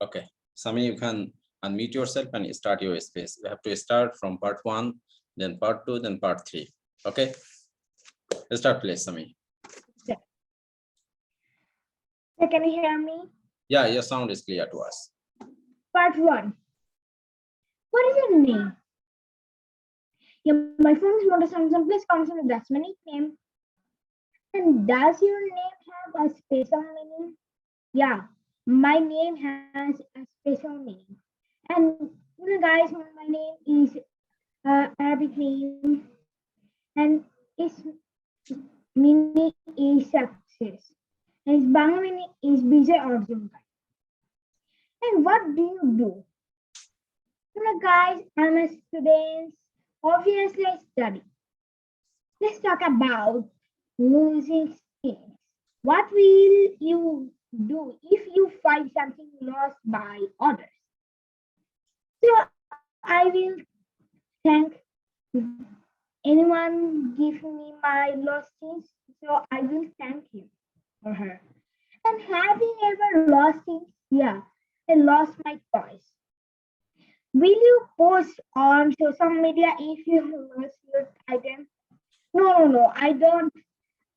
Okay, Sami, you can unmute yourself and start your space. We have to start from part 1, then part 2, then part 3. Okay, start please, Sami. Yeah. So can you hear me? Yeah, your sound is clear to us. Part 1. What is your name? Yeah, my friend is Monta Samson. Please consider that's my nickname. And does your name have a special meaning? Yeah, my name has a special meaning. And guys, my name is Arabic name, and its meaning is success. And its Bangla meaning is Bijay Arjun. And what do you do? Guys, I'm a student. Obviously, I study. Let's talk about losing things. What will you do if you find something lost by others? So I will thank anyone give me my lost things. So I will thank him or her. And have you ever lost things? Yeah, I lost my toys. Will you post on social media if you lost your item? No.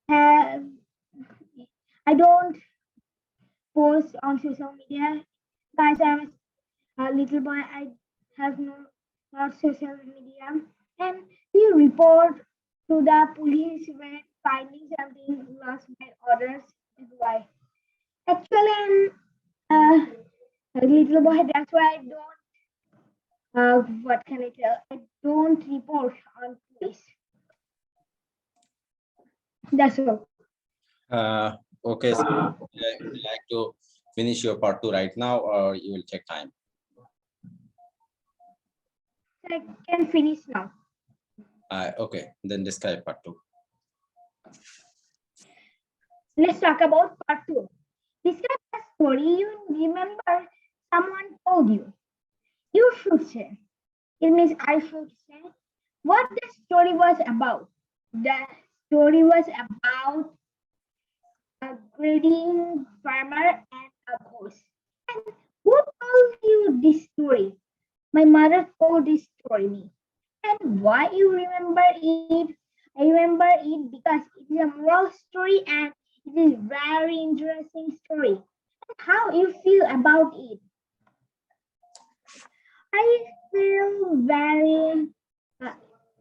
Have I don't post on social media. Guys, I'm a little boy. I have not social media. And we report to the police when finding something lost by others. Is why. Actually, I'm a little boy. That's why I don't. What can I tell? I don't report on police. That's all. Okay, so would you like to finish your part 2 right now, or you will check time? I can finish now. Okay, then describe part 2. Let's talk about part 2. Describe a story you remember someone told you. You should say. It means I should say what the story was about. The story was about a greedy farmer and a goose. And who told you this story? My mother told this story me. And why you remember it? I remember it because it is a moral story and it is very interesting story. And how you feel about it? I feel very.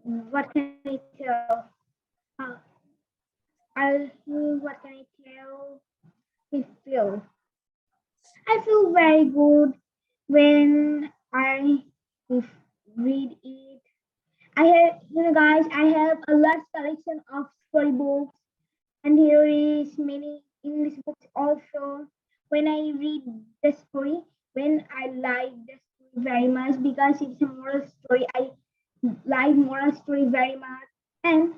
What can I tell? What can I tell? I feel very good when I read it. I have, guys, I have a large collection of storybooks, and here is many English books also. When I read the story, when I like the story very much because it's a moral story, I like moral story very much. And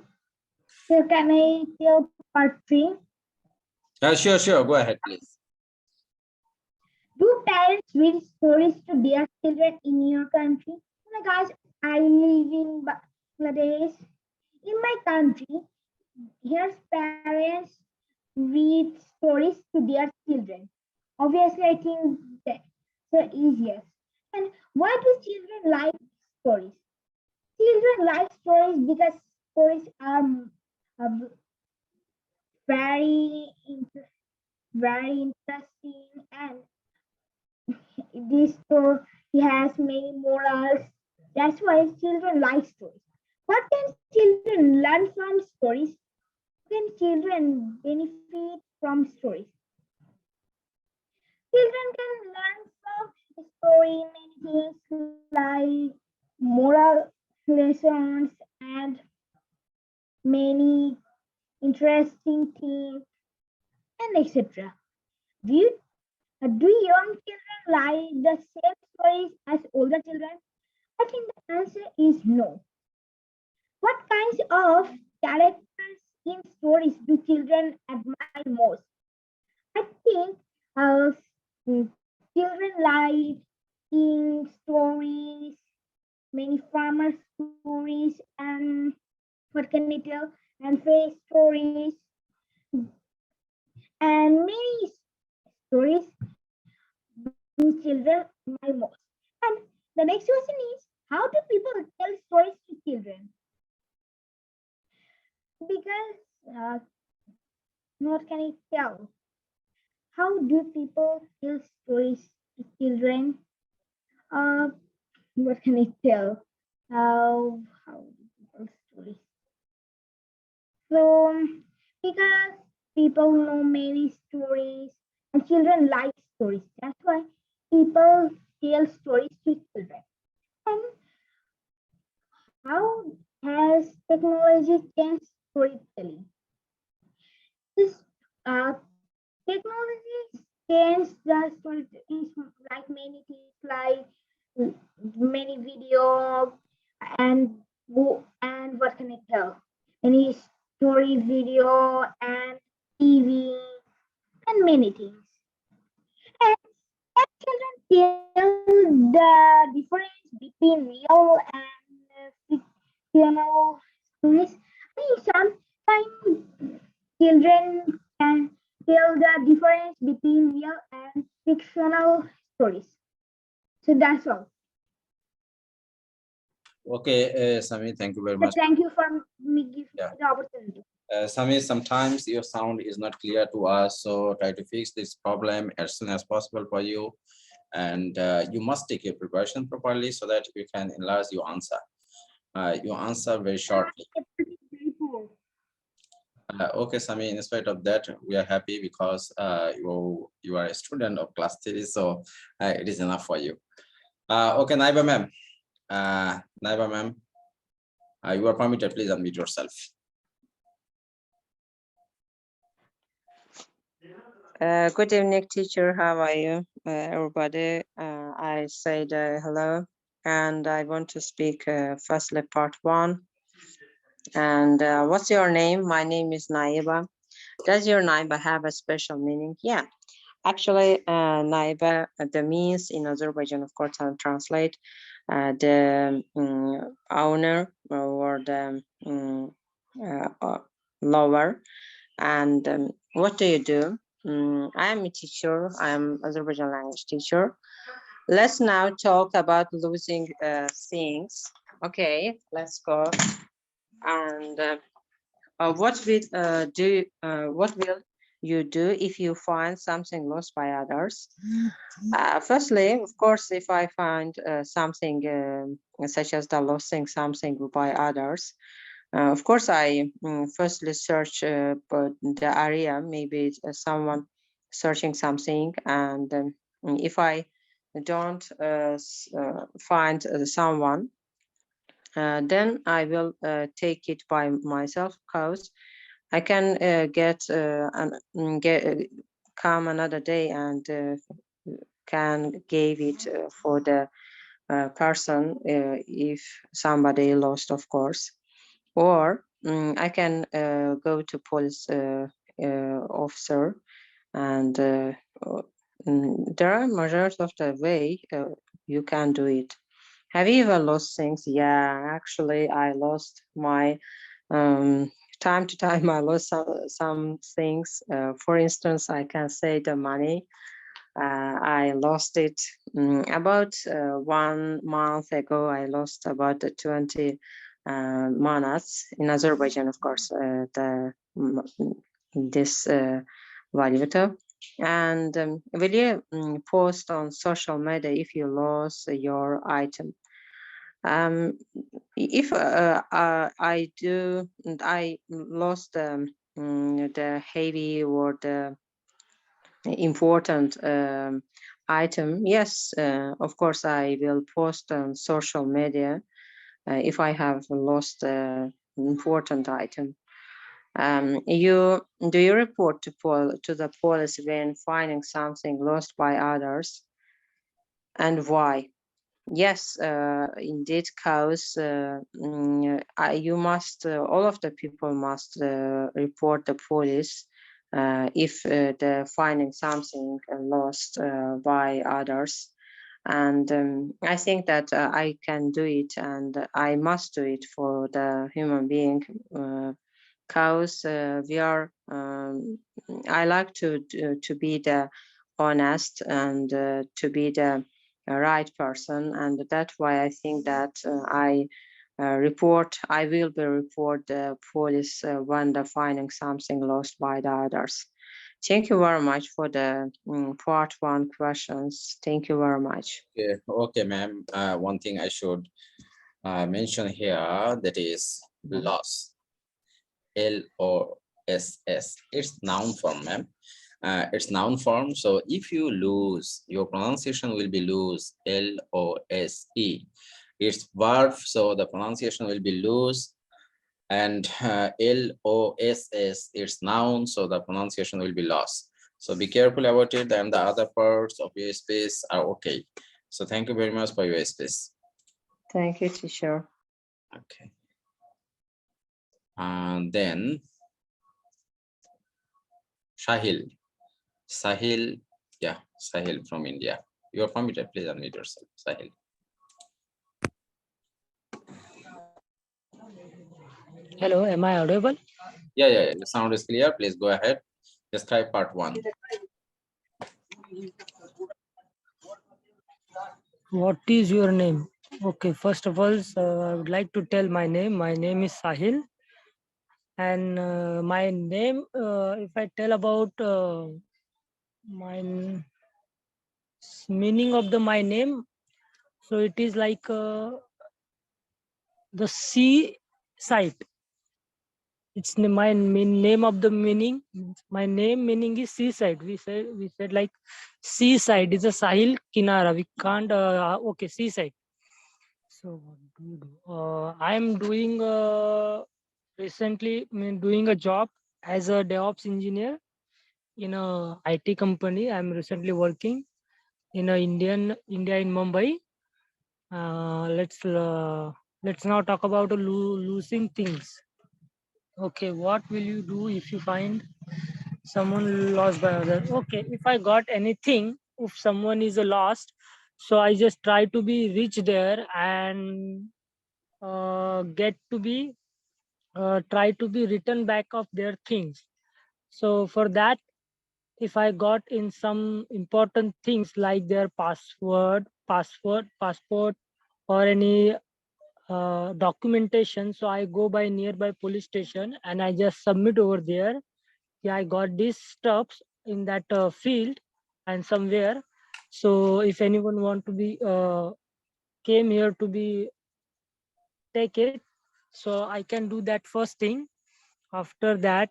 so can I tell part 3? Sure. Go ahead, please. Do parents read stories to their children in your country? Guys, I live in Bangladesh. In my country, here's parents read stories to their children. Obviously, I think that's the easiest. And why do children like stories? Children like stories because stories are very, very interesting, and this story has many morals. That's why children like stories. What can children learn from stories? Can children benefit from stories? Children can learn from story many things like moral lessons and many interesting things and etc. Do young children like the same stories as older children? I think the answer is no. What kinds of characters in stories do children admire most? I think uh, children like in stories, many farmer stories, and what can I tell? And fairy stories, and many stories do children my most. And the next question is, how do people tell stories to children? Because what can I tell? How do people tell stories to children? Uh, what can I tell? How do people stories? So, because people know many stories and children like stories, that's why people tell stories to children. And how has technology changed storytelling? This uh, technology changed the storytelling like many things, like many videos and and what can I tell? Many story video and TV and many things. And as children tell the difference between real and fictional stories. I mean, sometimes children can tell the difference between real and fictional stories. So that's all. Okay, Sami, thank you very So much. thank you for me giving Yeah. the opportunity. Sami, sometimes your sound is not clear to us, so try to fix this problem as soon as possible for you. And you must take your preparation properly so that you can enlarge your answer. Your answer very shortly. Okay, Sami, in spite of that, we are happy because you are a student of class 3, so it is enough for you. Okay, Naiba ma'am. Naiba ma'am, you are permitted, please unmute yourself. Good evening, teacher. How are you, everybody? I said hello, and I want to speak firstly part 1. And what's your name? My name is Naiba. Does your Naiba have a special meaning? Yeah, actually, Naiba, the means in Azerbaijan, of course, I'll translate the owner or the lover. And what do you do? I am a teacher. I am Azerbaijan language teacher. Let's now talk about losing things. Okay, let's go. And what will you do if you find something lost by others? Firstly, of course, if I find something such as the losing something by others, of course, I firstly search the area, maybe someone searching something, and if I don't find someone, then I will take it by myself, because I can come another day and can give it for the person if somebody lost, of course. Or I can go to police officer, and there are majority of the way you can do it. Have you ever lost things? Yeah, actually, I lost my time to time. I lost some things. For instance, I can say the money. I lost it about 1 month ago. I lost about 20 manats in Azerbaijan, of course, this valuta. And will you post on social media if you lost your item? If I do, I lost the heavy or the important item, yes, of course, I will post on social media if I have lost an important item. Do you report to the police when finding something lost by others, and why? Yes, indeed, because you must, all of the people must report the police if they're finding something lost by others. And I think that I can do it, and I must do it for the human being, because we are. I like to be the honest and to be the right person. And that's why I think that I will be report the police when they're finding something lost by the others. Thank you very much for the part one questions. Thank you very much. Okay, ma'am. One thing I should mention here, that is loss. L-O-S-S. It's noun form, ma'am. It's noun form. So if you lose, your pronunciation will be lose. L-O-S-E. It's verb, so the pronunciation will be lose. And L-O-S-S, it's noun, so the pronunciation will be lost. So be careful about it, and the other parts of your space are okay. So thank you very much for your space. Thank you, teacher. Okay. And then Sahil. Sahil, yeah, Sahil from India. You're from India, please unmute yourself, Sahil. Hello, am I audible? Yeah, the sound is clear. Please go ahead. Describe part one. What is your name? Okay, first of all, I would like to tell my name. My name is Sahil. And my name, if I tell about my meaning of my name, so it is like the sea side. It's my name of the meaning. My name meaning is seaside. We said like seaside is a Sahil Kinara. We can't. Okay, seaside. So what do you do? I'm doing recently doing a job as a DevOps engineer in a IT company. I'm recently working in India in Mumbai. Let's now talk about losing things. Okay, what will you do if you find someone lost by other? Okay, if I got anything, if someone is lost, so I just try to be reach there and get to be try to be written back of their things. So for that, if I got in some important things like their passport, or any documentation, so I go by nearby police station and I just submit over there. Yeah, I got these stuffs in that field and somewhere. So if anyone want to be came here to be take it, so I can do that first thing. After that,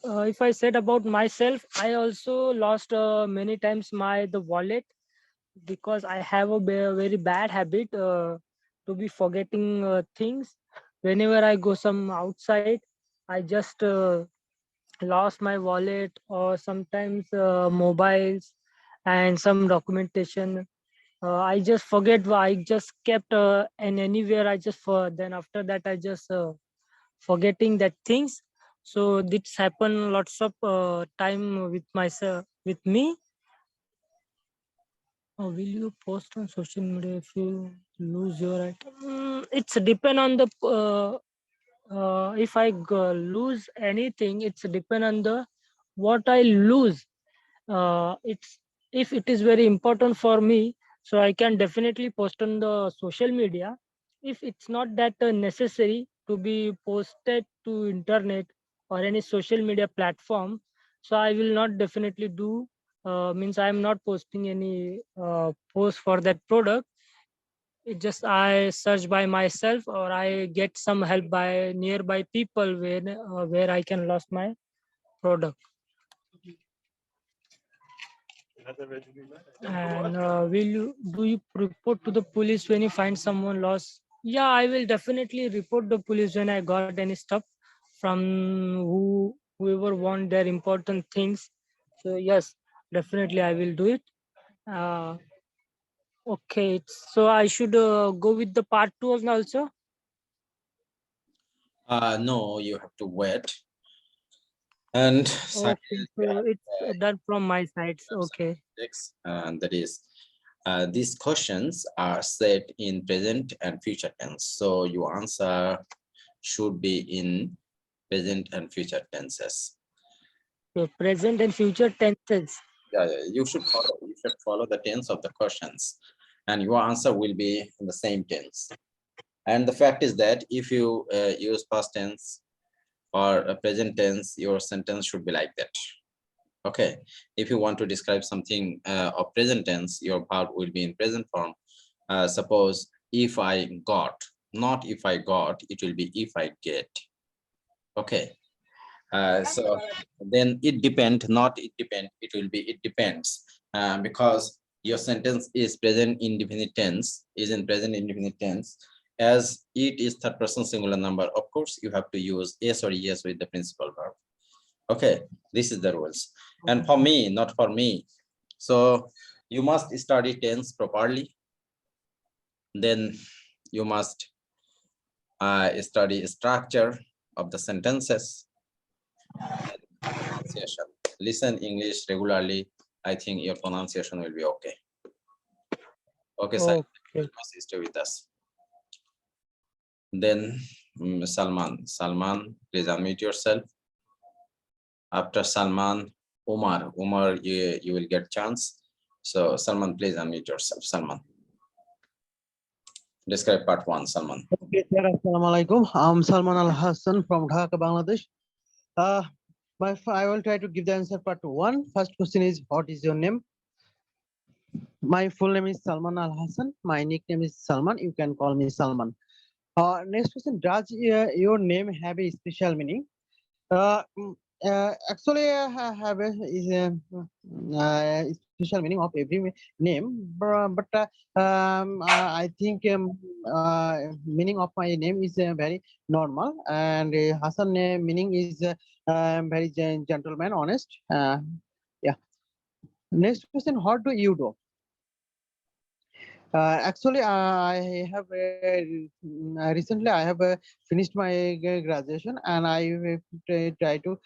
if I said about myself, I also lost many times the wallet, because I have a very bad habit to be forgetting things. Whenever I go some outside, I just lost my wallet, or sometimes mobiles and some documentation. I just forget. I just kept and anywhere I just then after that I just forgetting that things. So this happen lots of time with myself with me. Will you post on social media if you lose your item? It's depend on the if I lose anything, it's depend on the what I lose. It's if it is very important for me, so I can definitely post on the social media. If it's not that necessary to be posted to internet or any social media platform, so I will not definitely do. Means I am not posting any post for that product. It just I search by myself, or I get some help by nearby people where I can lost my product. And do you report to the police when you find someone lost? Yeah, I will definitely report the police when I got any stuff from whoever want their important things. So yes, definitely I will do it. Uh, okay, so I should go with the part 2 also. No, you have to wait. And Okay, so it's done from my side. Okay. and that is these questions are set in present and future tense. So your answer should be in present and future tenses. present and future tenses. Yeah, you should follow the tense of the questions, and your answer will be in the same tense. And the fact is that if you use past tense or a present tense, your sentence should be like that. Okay, if you want to describe something of present tense, your verb will be in present form. Suppose if I got, not if I got, it will be if I get. Okay, so then it depend, not it depend, it will be it depends, because your sentence is present indefinite tense, is in present indefinite tense. As it is third person singular number, of course you have to use yes or yes with the principal verb. Okay, this is the rules. And for me, not for me, so you must study tense properly, then you must study structure of the sentences, pronunciation. Listen English regularly. I think your pronunciation will be okay. Okay, sir. Okay. Stay with us. Then Salman, please unmute yourself. After Salman, Umar, you will get chance. So Salman, please unmute yourself. Salman. Describe part one, Salman. Okay, sir. Assalamualaikum. I'm Salman Al Hassan from Dhaka, Bangladesh. I will try to give the answer part one. First question is, what is your name? My full name is Salman Al Hassan. My nickname is Salman. You can call me Salman. Next question, does your name have a special meaning? Actually, I have a special meaning of every name, but I think meaning of my name is very normal, and Hassan meaning is very gentleman, honest. Yeah. Next question, what do you do? Actually, I have recently I have finished my graduation, and I try to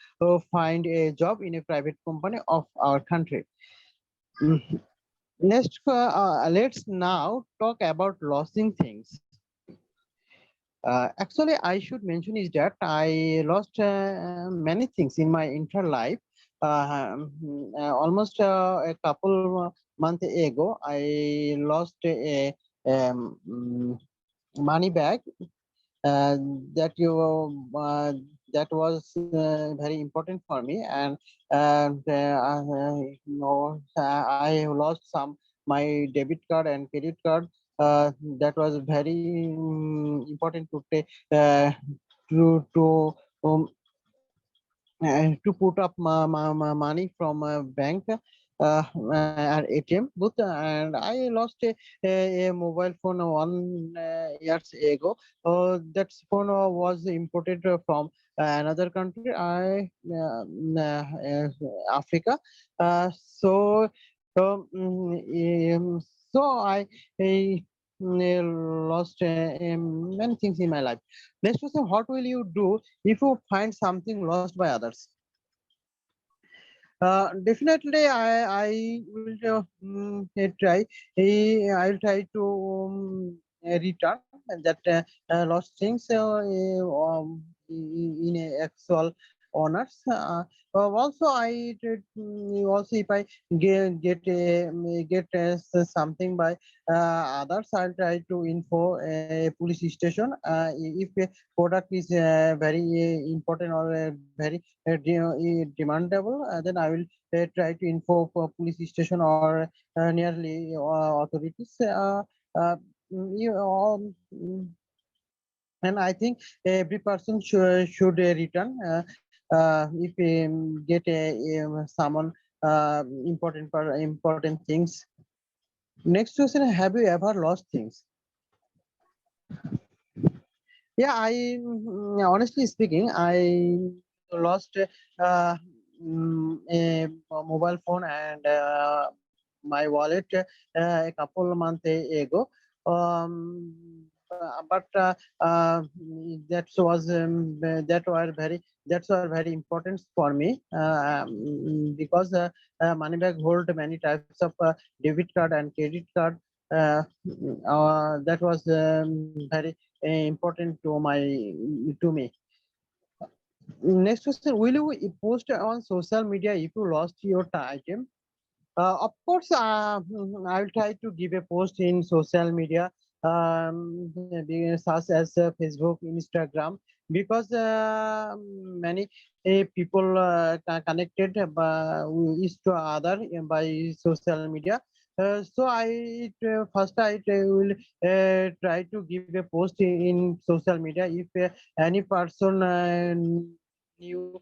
find a job in a private company of our country. Next, let's now talk about losing things. Actually, I should mention is that I lost many things in my entire life. Almost a couple months ago, I lost a money bag uh, that you that was very important for me, and I lost some my debit card and credit card that was very important to take to um, to put up my money from a bank and ATM booth, and I lost a mobile phone 1 years ago. That phone was imported from another country, Africa. So so I lost many things in my life. Next question, what will you do if you find something lost by others? Definitely, I will try. I will try to return that lost things in a actual honors. Also, also if I get something by others, I'll try to info a police station. If a product is very important or very demandable, then I will try to info for police station or nearly authorities. You and I think every person should return if get someone important things. Next question, have you ever lost things? Yeah, honestly speaking, I lost a mobile phone and my wallet a couple of months ago. But that were very important for me because money bag hold many types of debit card and credit card. That was very important to me. Next question: will you post on social media if you lost your item? Of course, I'll try to give a post in social media, such as Facebook, Instagram, because many people connected each to other by social media. So first I will try to give a post in social media if any person knew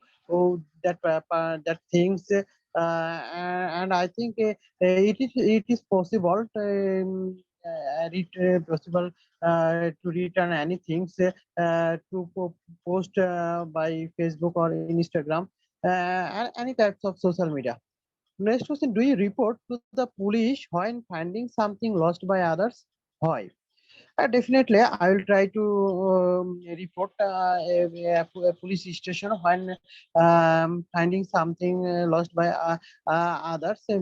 that things and I think it is possible possible to return any things post by Facebook or Instagram, any types of social media. Next question: do you report to the police when finding something lost by others? Why? Definitely, I will try to report a police station when finding something lost by others, uh,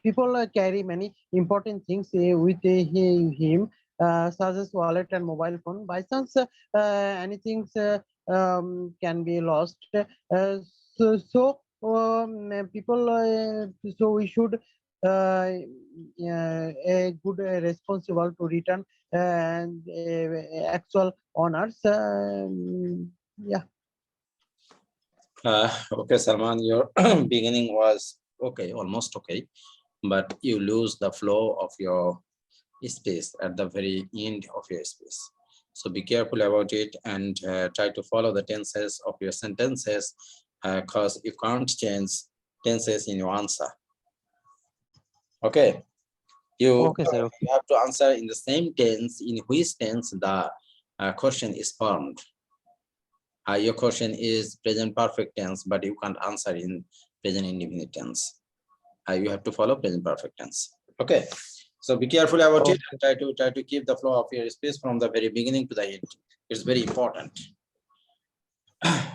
people carry many important things with him, such as wallet and mobile phone. By chance, anything can be lost. People, so we should a good responsible to return actual honors. Yeah. Okay, Salman, your beginning was okay, almost okay, but you lose the flow of your space at the very end of your space. So be careful about it and try to follow the tenses of your sentences, because you can't change tenses in your answer. Okay, Okay, sir. Okay. you have to answer in the same tense in which tense the question is formed. Your question is present perfect tense, but you can't answer in present indefinite tense. You have to follow present perfect tense. Okay, so be careful about it and try to keep the flow of your speech from the very beginning to the end. It's very important.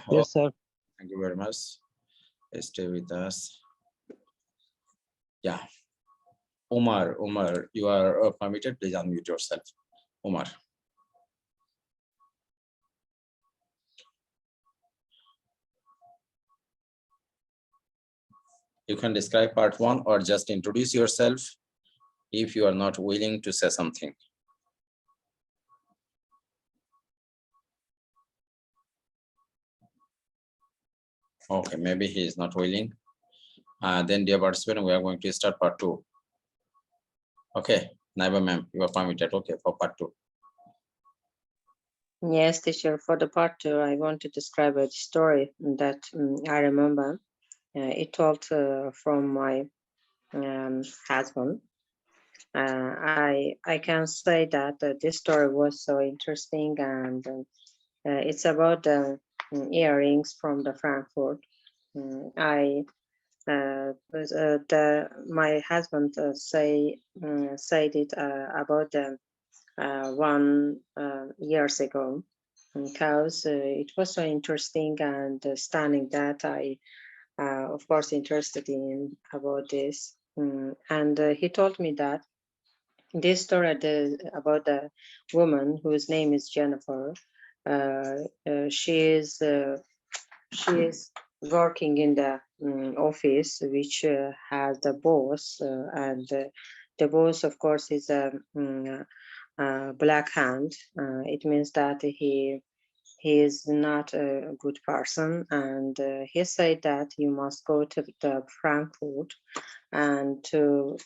Yes, sir. Thank you very much. Stay with us. Yeah, Umar, you are permitted. Please unmute yourself, Umar. You can describe part 1 or just introduce yourself if you are not willing to say something. Okay, maybe he is not willing. Then, dear participant, we are going to start part 2. Okay, Naiba ma'am, you are permitted. Okay, for part 2. Yes, teacher. For the part 2, I want to describe a story that I remember. It told from my husband. I can say that this story was so interesting, and it's about the earrings from the Frankfurt. My husband said it about the 1 years ago, because it was so interesting and stunning that I of course interested in about this. And he told me that this story about the woman whose name is Jennifer. She is working in the office which has the boss, and the boss, of course, is a black hand. It means that he is not a good person, and he said that you must go to the Frankfurt and to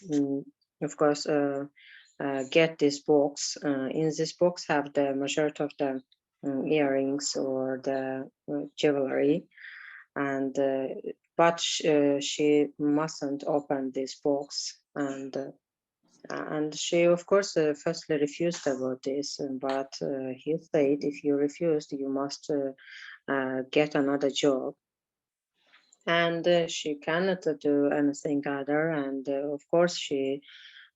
of course get this box. In this box have the majority of the earrings or the jewelry, and but she mustn't open this box, and she of course firstly refused about this, but he said if you refused you must get another job, and she cannot do anything other, and of course she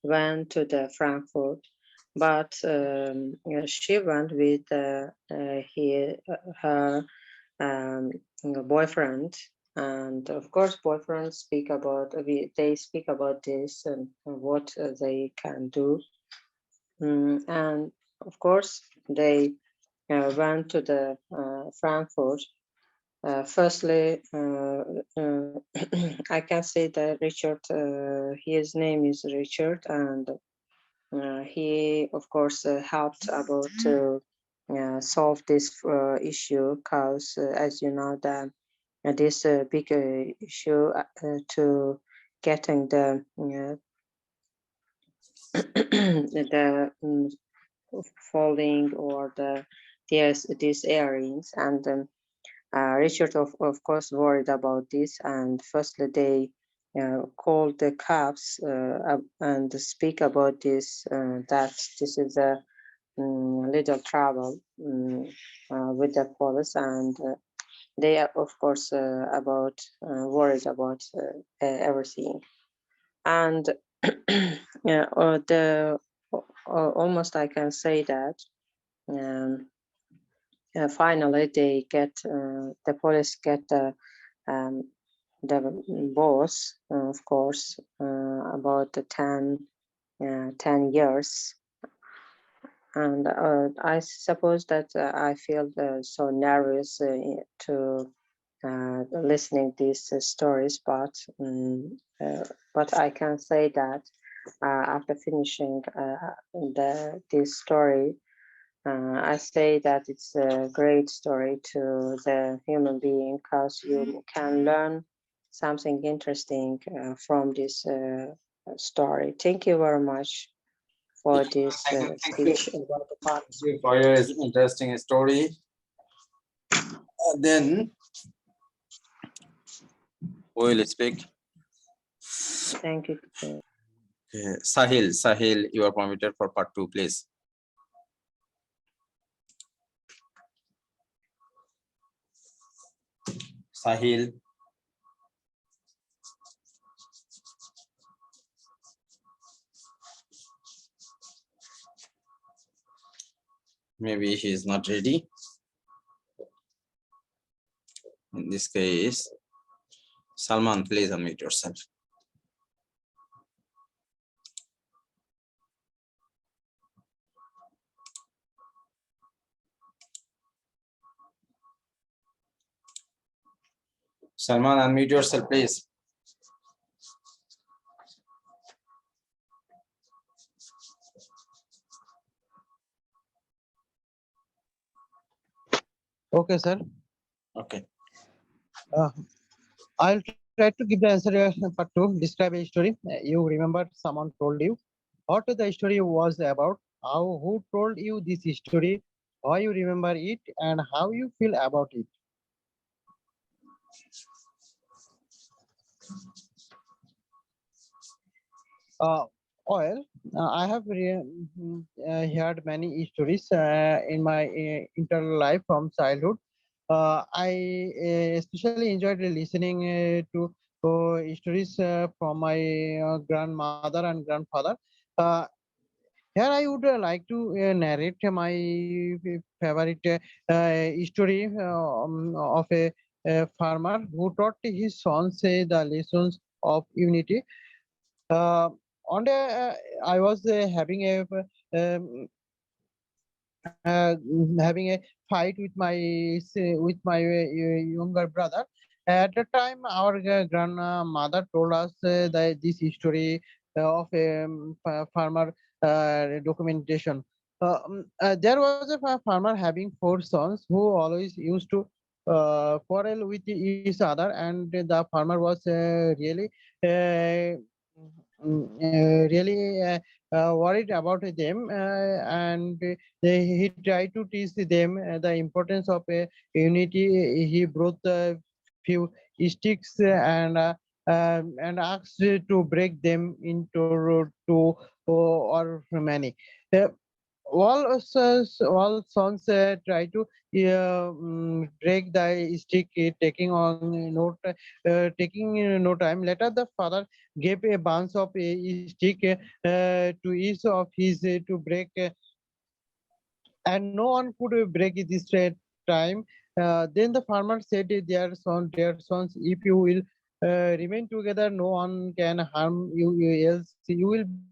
went to the Frankfurt, but she went with her boyfriend, and of course boyfriends speak about they speak about this and what they can do, and of course, they went to the Frankfurt. Firstly, I can say that Richard, his name is Richard, and he, of course, helped about to solve this issue because, as you know, this big issue to getting the the falling or these earrings, and Richard of course worried about this, and firstly they called the cops and speak about this, that this is a little trouble with the police, and they are of course about worried about everything, and yeah, almost I can say that um, finally they get the police get um, the boss, of course, about the 10 years. And I suppose that I feel so nervous to listening these stories, but I can say that after finishing this story, I say that it's a great story to the human being because you can learn something interesting from this story. Thank you very much for this Thank you. speech about the part. Thank you for your interesting story. Then we will speak. Thank you. Okay. Sahil, you are permitted for part 2, please. Sahil. Maybe he is not ready. In this case, Salman, please unmute yourself. Salman, unmute yourself, please. Okay, sir. Okay. I'll try to give the answer part 2. Describe a story. You remember someone told you what the story was about, who told you this story, why you remember it, and how you feel about it. Uh, I have heard many stories in my entire life from childhood. I especially enjoyed listening to stories from my grandmother and grandfather. Uh, Here I would like to narrate my favorite story of a farmer who taught his sons the lessons of unity. Uh, on the I was um, having a fight with my younger brother. At the time, our grandmother told us that this story of a farmer documentation. There was a farmer having 4 sons who always used to quarrel with each other, and the farmer was uh, really worried about them, and he tried to teach them the importance of unity. He brought a few sticks and asked to break them into two or many. Uh, all sons try to break the stick, taking no time. Later, the father gave a bunch of a stick to each of his to break, and no one could break it this time. Then the farmer said, dear sons, if you will remain together, no one can harm you, else you will be